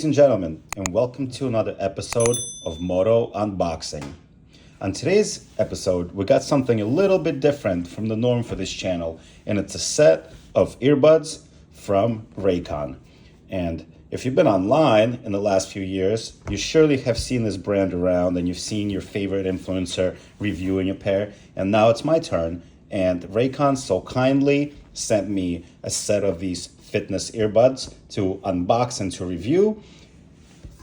and gentlemen, and welcome to another episode of MOTO Unboxing. On today's episode, we got something a little bit different from the norm for this channel, and it's a set of earbuds from Raycon. And if you've been online in the last few years, you surely have seen this brand around and you've seen your favorite influencer reviewing a pair, and now it's my turn. And Raycon so kindly sent me a set of these fitness earbuds to unbox and to review.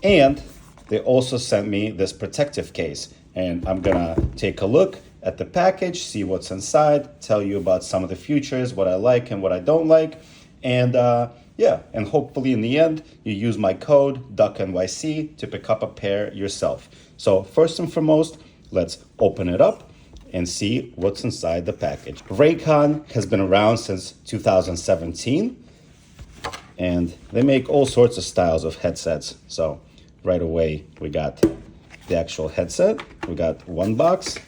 And they also sent me this protective case. And I'm gonna take a look at the package, see what's inside, tell you about some of the features, what I like and what I don't like. And and hopefully in the end, you use my code DUCNYC to pick up a pair yourself. So first and foremost, let's open it up and see what's inside the package. Raycon has been around since 2017. And they make all sorts of styles of headsets. So right away, we got the actual headset. We got one box.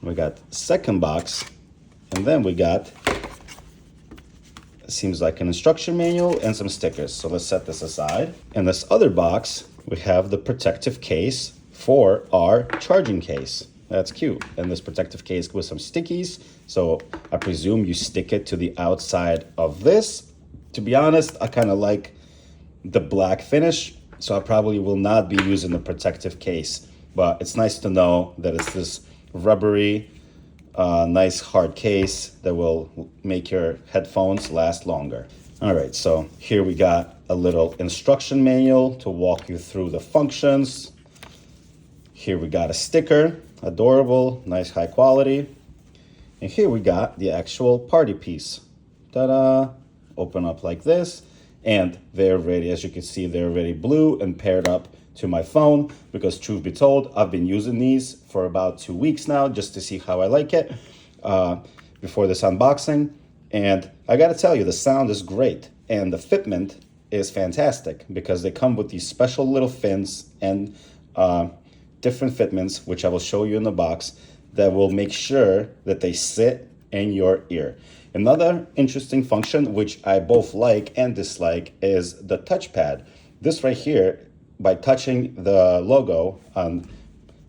We got second box. And then we got, it seems like an instruction manual and some stickers. So let's set this aside. In this other box, we have the protective case for our charging case. That's cute. And this protective case with some stickies. So I presume you stick it to the outside of this. To be honest, I kind of like the black finish, so I probably will not be using the protective case. But it's nice to know that it's this rubbery, nice hard case that will make your headphones last longer. All right, so here we got a little instruction manual to walk you through the functions. Here we got a sticker, adorable, nice high quality. And here we got the actual party piece. Ta-da! Open up like this, and they're ready. As you can see, they're already blue and paired up to my phone, because truth be told, I've been using these for about 2 weeks now just to see how I like it before this unboxing. And I gotta tell you, the sound is great and the fitment is fantastic, because they come with these special little fins and different fitments, which I will show you in the box, that will make sure that they sit in your ear. Another interesting function, which I both like and dislike, is the touchpad. This right here, by touching the logo on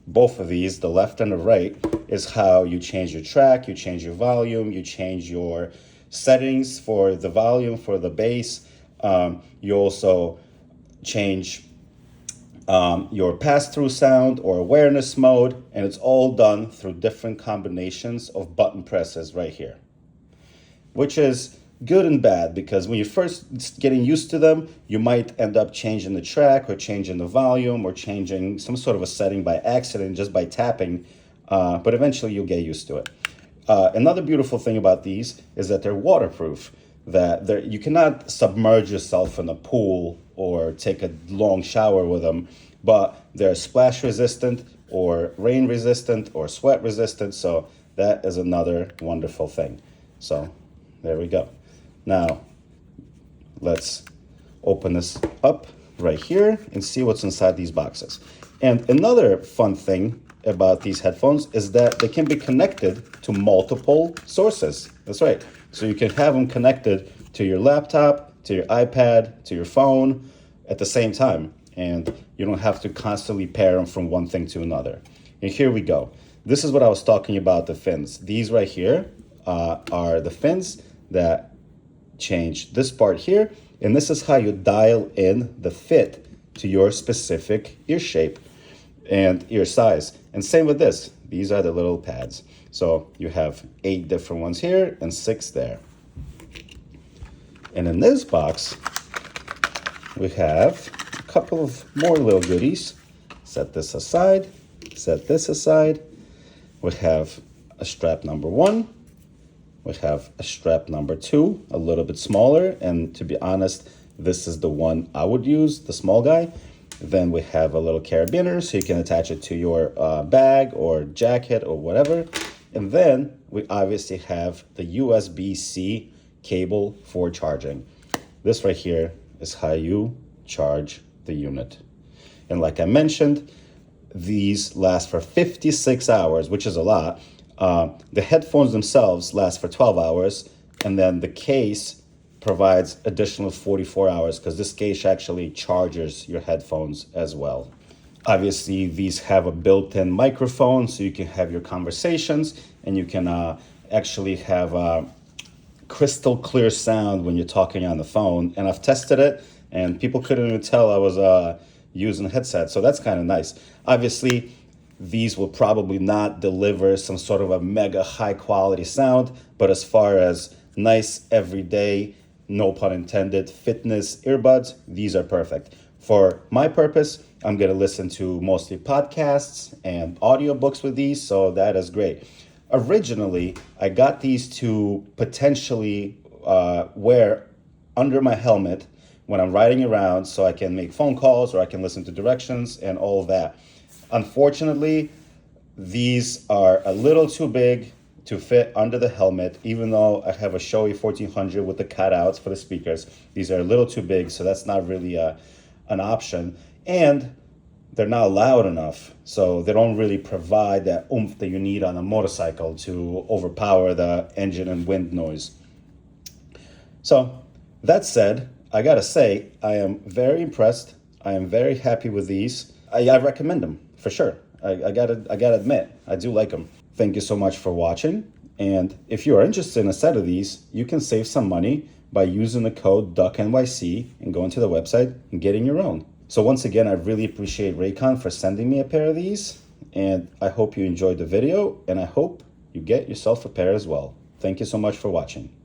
both of these, the left and the right, is how you change your track, you change your volume, you change your settings for the volume, for the bass. You also change your pass-through sound or awareness mode, and it's all done through different combinations of button presses right here. Which is good and bad, because when you're first getting used to them, you might end up changing the track or changing the volume or changing some sort of a setting by accident just by tapping, but eventually you'll get used to it. Another beautiful thing about these is that they're waterproof, that you cannot submerge yourself in a pool or take a long shower with them, but they're splash resistant or rain resistant or sweat resistant, so that is another wonderful thing. So there we go. Now, let's open this up right here and see what's inside these boxes. And another fun thing about these headphones is that they can be connected to multiple sources. That's right. So you can have them connected to your laptop, to your iPad, to your phone at the same time. And you don't have to constantly pair them from one thing to another. And here we go. This is what I was talking about, the fins. These right here are the fins that change this part here, and this is how you dial in the fit to your specific ear shape and ear size. And same with this. These are the little pads. So you have 8 different ones here and 6 there. And in this box, we have a couple of more little goodies. Set this aside, set this aside. We have a strap number 1. We have a strap number 2, a little bit smaller, and to be honest, this is the one I would use, the small guy. Then we have a little carabiner, so you can attach it to your bag or jacket or whatever. And then we obviously have the USB-C cable for charging. This right here is how you charge the unit. And like I mentioned, these last for 56 hours, which is a lot. The headphones themselves last for 12 hours, and then the case provides additional 44 hours because this case actually charges your headphones as well. Obviously, these have a built-in microphone so you can have your conversations, and you can actually have crystal clear sound when you're talking on the phone. And I've tested it, and people couldn't even tell I was using a headset, so that's kind of nice. Obviously, these will probably not deliver some sort of a mega high quality sound, but as far as nice everyday, no pun intended, fitness earbuds, these are perfect. For my purpose, I'm going to listen to mostly podcasts and audiobooks with these, so that is great. Originally, I got these to potentially wear under my helmet when I'm riding around so I can make phone calls or I can listen to directions and all of that. Unfortunately, these are a little too big to fit under the helmet, even though I have a Shoei 1400 with the cutouts for the speakers. These are a little too big, so that's not really an option. And they're not loud enough, so they don't really provide that oomph that you need on a motorcycle to overpower the engine and wind noise. So that said, I gotta say, I am very impressed. I am very happy with these. I recommend them for sure. I gotta admit, I do like them. Thank you so much for watching. And if you are interested in a set of these, you can save some money by using the code DUCNYC and going to the website and getting your own. So once again, I really appreciate Raycon for sending me a pair of these. And I hope you enjoyed the video, and I hope you get yourself a pair as well. Thank you so much for watching.